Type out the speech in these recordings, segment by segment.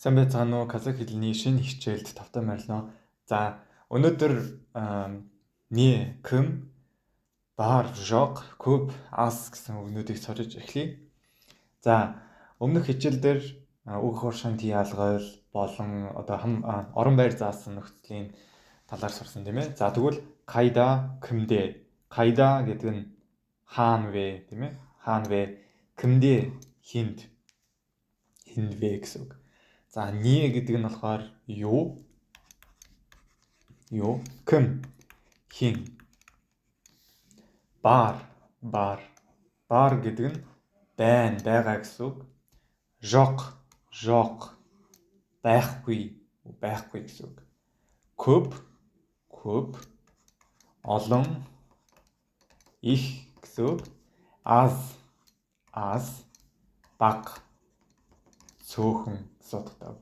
Сайн байцгаана уу? Казах хэлний шинэ хичээлд тавтай морилно. За, өнөөдөр не, км, бар, жог, көп, ас гэсэн үгнүүдийг сурж эхлэе. За, өмнөх хичээлдэр үг хууршаан тий ялгал болон одоо орон байр заасан нөхцөлийн талаар сурсан тийм ээ. За, тэгвэл кайда, кэмдэ. Кайда гэдэг нь хаана вэ, тийм ээ? Хаана вэ? Кэмдэ хинд вэ гэсэн үг. За, nie гэдэг нь болохоор юу? Кем хин. Бар гэдэг нь байгаа гэсэн үг. Жок байхгүй гэсэн үг. Көп олон их гэсэн үг. Аз бага цөөхөн гэсэн утгатай.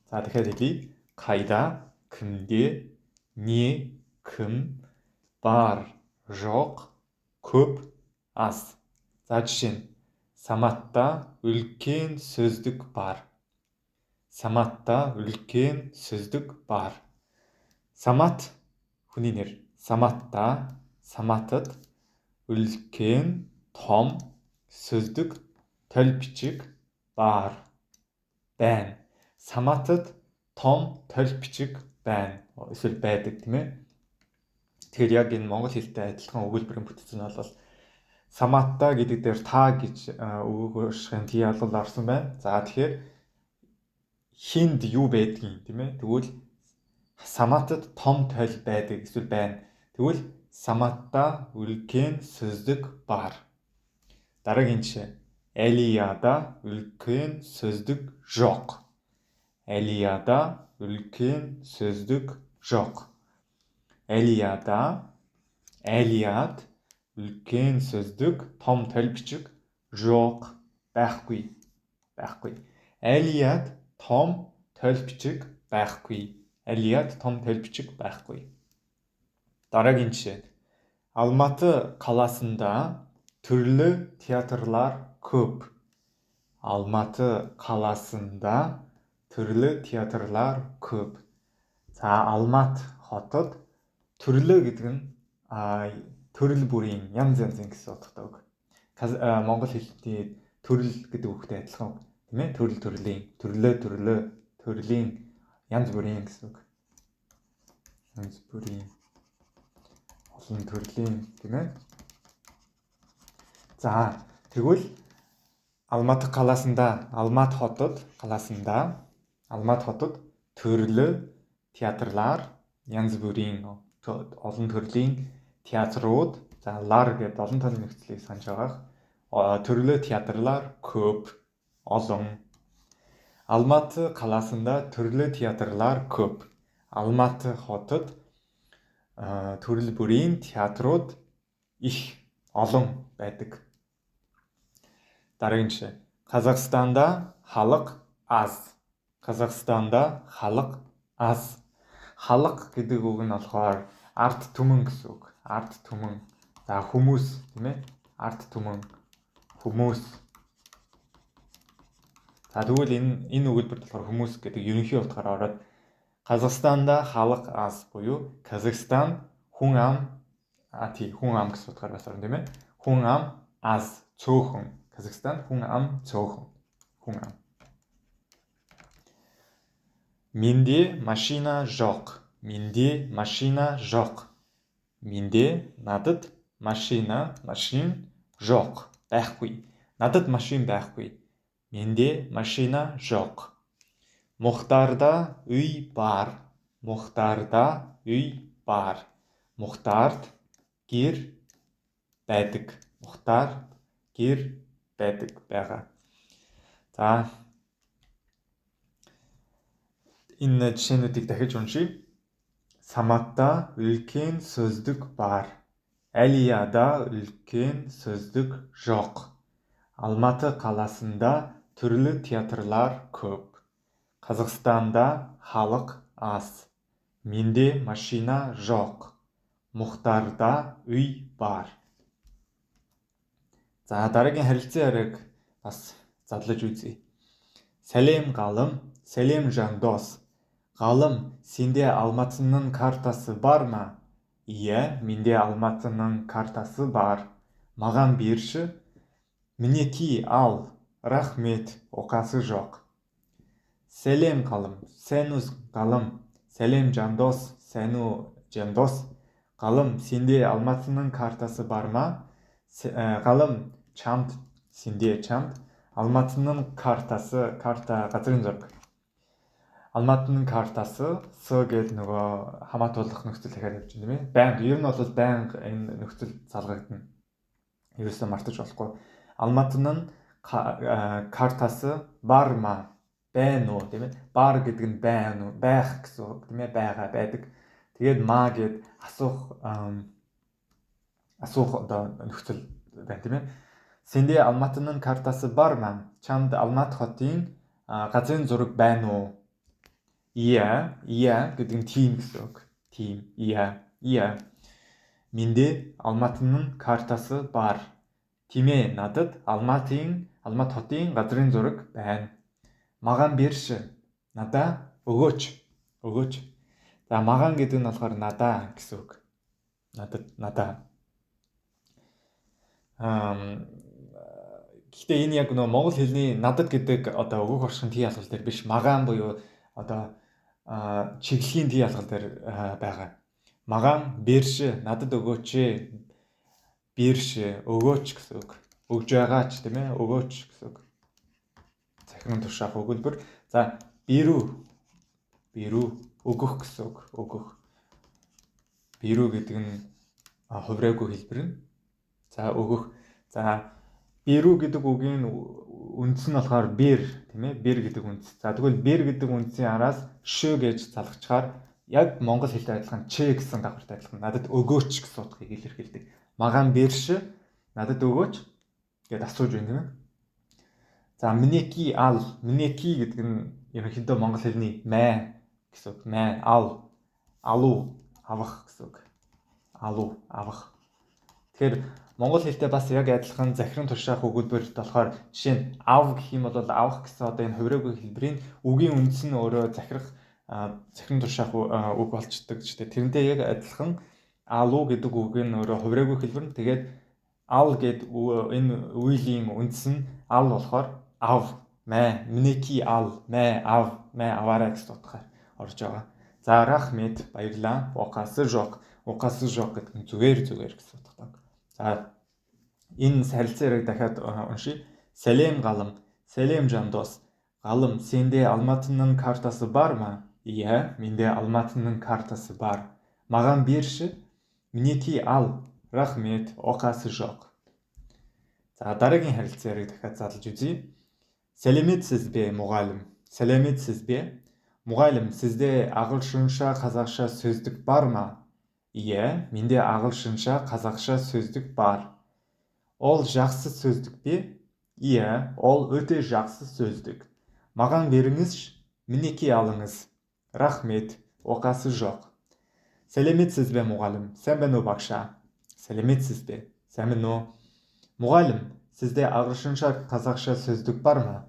За, дахиад хэлье. Кайда, кэмдэ, nie, кэм, бар, жог, көп, аз. За, жишээ нь Саматта үлкен сөздік бар. Саматта үлкен сөздік бар. Самат хүний нэр. Саматад үлкен том сөздік төл бичиг бар. Байна. Саматад том төл бичиг байна. Эсвэл байдаг тийм ээ. Тэгэхээр яг энэ монгол хэлтэй адилхан өгүүлбэрийн бүтцэн бол саматта гэдэг дээр та гэж үг уушгын тий ялгал орсон байна. За, тэгэхээр хинд юу байдгийг тийм ээ. Тэгвэл саматад том төл байдаг эсвэл байна. Тэгвэл саматта үлкен сөздік бар. Дараагийн жишээ. Элияда үлкен сөздік жоқ. Элияда үлкен сөздік жоқ. Элияд үлкен сөздік том төл бичиг жоқ байхгүй. Элияд том төл бичиг байхгүй. Дараагийн жишээ. Алматы қаласында түрлі театрлар көп. Алматы қаласында түрлі театрлар көп. За, Алмат хотод түрлі гэдэг нь төрөл бүрийн янз янзын гэсэн утгатай үг. Монгол хэлний төрөл гэдэг үгтэй адилхан үг. Тийм ээ? Төрлийн янз бүрийн гэсэн үг. Янз бүрийн олон төрлийн тийм ээ? За, тэгвэл Алмат хотод түрлі театрлар янз бүрийн олон төрлийн театрууд за лар гэдэг олон талын нөхцөлийг санаж байгаа. Түрлі театрлар көп олон. Алматы қаласында түрлі театрлар көп. Алматы хотод төрөл бүрийн театрууд их олон байдаг. Дараагийн жишээ. Қазақстанда халық аз. Халық гэдэг үг нь болохоор ард түмэн гэсэн үг. За, хүмүүс тийм ээ? Ард түмэн хүмүүс. За, тэгвэл энэ өгүүлбэрт болохоор хүмүүс гэдэг ерөнхий утгаар ороод Казахстанда халық аз буюу Казахстан хүн ам гэсэн утгаар бас орно тийм ээ? Хүн ам аз цөөхөн. Казахстан хүн ам цөөхөн. Менде машина жоқ. Менде надад машин жоқ. Байхгүй. Надад машин байхгүй. Менде машина жоқ. Мұхтарда үй бар. Мұхтард гэр байдаг. Байгаа. За, энэ жишээнүүдийг дахиж уншийе. Саматта үлкен сөздік бар. Элияда үлкен сөздік жоқ. Алматы қаласында түрлі театрлар көп. Қазақстанда халық аз. Менде машина жоқ. Мұхтарда үй бар. За, дараагийн харилцан яриаг бас задлаж үзье. Сәлем жандос. Ғалым, сенде Алматының картасы бар ма? Иә, менде Алматының картасы бар. Маған берші. Мінеки ал. Рахмет, оқасы жоқ. Сәлем ғалым. Сәлем жандос, жандос. Ғалым, сенде Алматының картасы бар ма? Ғалым, чамд, сенде чамд. Алматының картасы, газрын зураг. Алматының картасы С гэдэг нөгөө хамаатуулах нөхцөл дахиад явж байна тийм ээ. Байнга ер нь бол байнга энэ нөхцөл залгагдана. Ерөөсөө мартаж болохгүй. Алматының картасы бар ма? Байна уу тийм ээ. Бар гэдэг нь байна уу? Байх гэсэн үг тийм ээ. Байдаг. Тэгээд маа гэд асуух одоо нөхцөл байна тийм ээ. Сенде Алматының картасы бар ма? Чамд Алмат хотын газрын зураг байна уу? Иә гэдэг нь тийм гэсэн үг. Тийм. Иә. Менде Алматының картасы бар. Тийм ээ, надад Алмат хотын газрын зураг байна. Маған берші. Надаа өгөөч. За маған гэдэг нь болохоор надаа гэсэн үг. Надаа. Гэхдээ энэ яг нөгөө монгол хэлний надад гэдэг одоо өгөх оршихын тий ялгал дээр биш. Магаан буюу одоо чиглэлийн тий ялгал дээр байгаа. Магаан берші. Надад өгөөч. Берші. Өгөөч гэсэн үг. Өгж байгаач тийм ээ. Өгөөч гэсэн үг. Захиран туршаах өгүүлбэр. За бирүү. Өгөх гэсэн үг. Бирүү гэдэг нь хувраагүй хэлбэр нь. За өгөх. За бирүү гэдэг үгийн үндэс нь болохоор бэр тийм ээ. Бэр гэдэг үндэс. За тэгвэл бэр гэдэг үндсийн араас шö гэж залгачаар яг монгол хэлтэй адилхан ч гэсэн давхартай адилхан. Надад өгөөч гэсэн утгыг илэрхийлдэг. Магаан берші. Надад өгөөч гэд асууж байна тийм ээ. За минеки ал. Минеки гэдэг нь ерөнхийдөө монгол хэлний май гэсэн үг. Май ал. Алуу авах гэсэн үг. Авах. Тэгэхээр монгол хэлтэй бас яг адилхан захиран туршаах өгүүлбэрт болохоор жишээ нь ав гэх юм бол авах гэсэн одоо энэ хувраагүй хэлбэрийн үгийн үндэс нь өөрөө захиран туршаах үг болчдөг ч тийм. Тэрнтэй яг адилхан алуу гэдэг үг нь өөрөө хувраагүй хэлбэр нь. Тэгээд ал гэд энэ үеийн үндэс нь ал болохоор ав, май, минеки ал, май аваарай гэсэн утгаар орж байгаа. За рахмет баярлаа. Оқасы жоқ гэдэг нь зүгээр гэсэн утгатай. За энэ харилцаа яриаг дахиад уншийе. Сәлем ғалым. Сәлем жандос. Ғалым, сенде Алматының картасы бар ма? Иә, менде Алматының картасы бар. Маған берші. Минеки ал. Рахмет. Оқасы жоқ. За дараагийн харилцаа яриаг дахиад задлж үзье. Сәлеметсіз бе мұғалім? Сәлеметсіз бе? Мұғалім, сізде ағылшынша, қазақша сөздік бар ма? Иә, менде ағылшынша, қазақша сөздік бар. Ол жақсы сөздік пе? Иә, ол өте жақсы сөздік. Маған беріңіз, мінеки алыңыз. Рахмет, оқасы жоқ. Сәлеметсіз бе мұғалім? Сән бе бақша? Сәлеметсіз бе? Сән бе мұғалім, сізде ағылшынша, қазақша сөздік бар ма?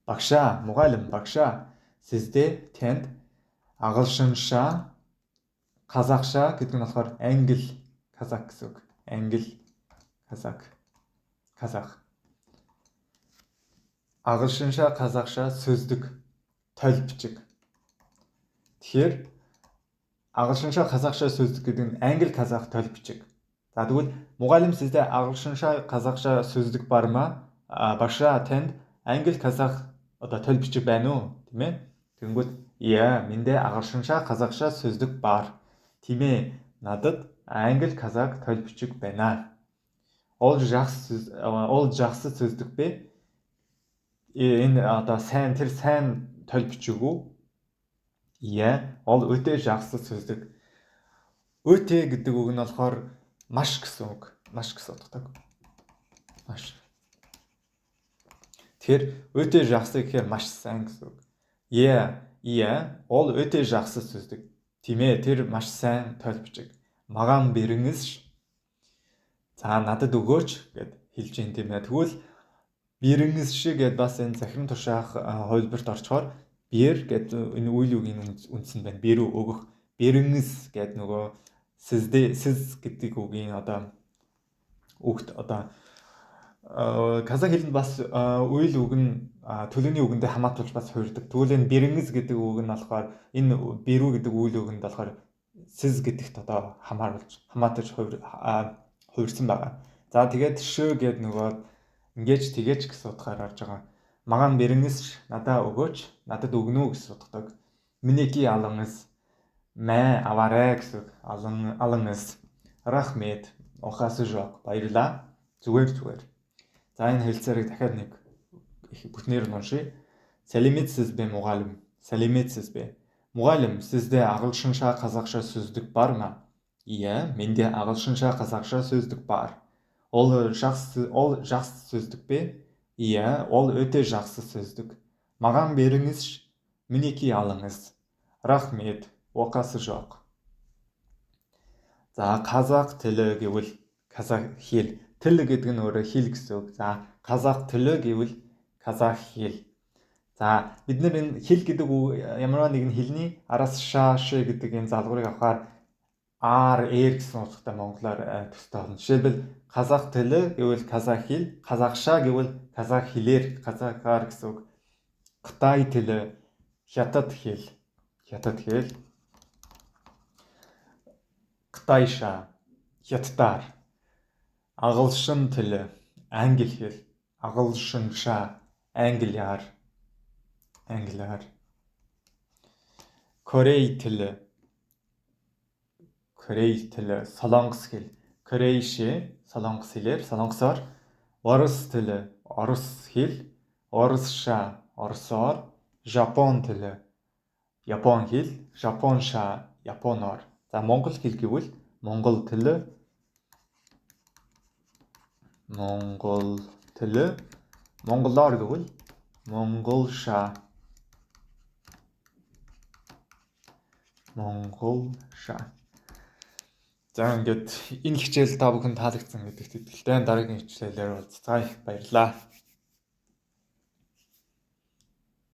Бақша, мұғалім, бақша. Сізде тент ағылшынша, қазақша гэдэг нь болохоор англи, казак гэсэн үг. Англи, казак. Ағылшынша, қазақша сөздік тойл бичиг. Тэгэхээр ағылшынша, қазақша сөздік гэдэг нь англи, казак тойл бичиг. За тэгвэл мұғалім сізде ағылшынша, қазақша сөздік бар ма? Бақша, танд англи, казак одоо тойл бичиг байна уу? Тийм ээ? Тэгэнгүүт иә, менде ағылшынша, қазақша сөздік бар. Тийм ээ, надад англи, казак тойл бичиг байна. Ол жақсы сөздік пе? Энэ одоо сайн тойл бичиг үү? Иә, ол өте жақсы сөздік. Өте гэдэг үг нь болохоор маш гэсэн үг. Маш гэсэн утгатай. Маш. Тэгэхээр өте жақсы гэхээр маш сайн гэсэн үг. Иә, ол өте жақсы сөздік. Тийм ээ, тэр маш сайн тойл бичиг. Магаан беріңіз. За надад өгөөч гэд хэлж гин тийм ээ. Тэгвэл Бирэнгис шиг гэд бас энэ захирам тушаах хувилбарт орчхоор бир гэд энэ үйл үгийн үндэс нь байна. Бирүү өгөх. Бирэнгис гэд нөгөө сэз гэдэг үгийн одоо үгт одоо казах хэлэнд бас үйл үг нь төлөвний үгэндээ хамаатуулж бас хувирдаг. Тэгвэл энэ бирэнгис гэдэг үг нь болохоор энэ бирүү гэдэг үйл үгэнд болохоор сэз гэдэгт одоо хамаатаж хувирсан байгаа. За тэгээд шөө гэд нөгөө ингэж тэгэж гэсэн утгаар орж байгаа. Магаан бирэнгис надаа өгөөч, надад өгнө үү гэсэн утгадаг. Миний алангас мэ аваарэ гэсэн алангас рахмет ухаас жок баярлаа. Зүгээр. За энэ хэлцээрийг дахиад нэг бүтнээр нь уншия. Сәлеметсіз бе мұғалім? Сәлеметсіз бе? Мұғалім, сізде ағылшынша, қазақша сөздік бар ма? Иә, менде ағылшынша, қазақша сөздік бар. Ол жақсы сөздік пе? Иә, ол өте жақсы сөздік. Маған беріңіз, мінекей алыңыз. Рахмет, оқасы жоқ. За қазақ тілі гэвэл казах хэл. Тіл гэдэг нь өөрөө хэл гэсэн үг. За қазақ тілі гэвэл казах хэл. За бид нэр энэ хэл гэдэг үг ямар нэгэн хэлний араас шаа шэ гэдэг энэ залгуурыг авахаар ар гэсэн утгатай монголоор төстэй болно. Жишээлбэл казах тілі гэвэл казах хэл, казахша гэвэл казах хэлээр казахаар гэсэн үг. Қытай тілі хятад хэл. Қытайша хятадаар. Ағылшын тілі англи хэл. Ағылшынша англиар. Корей тілі солонгос хэл. Корейше солонгос хэлээр, солонгосоор. Орыс тілі орыс хэл. Орысша орсоор. Жапон тілі япон хэл. Жапонша японоор. За монгол хэл гэвэл монгол тілі монголоор гэвэл монголша. За ингээд энэ хичээл та бүхэн таалагдсан гэдэгт итгэлтэй. Дараагийн хичээлээр уулзцаая. Баярлалаа.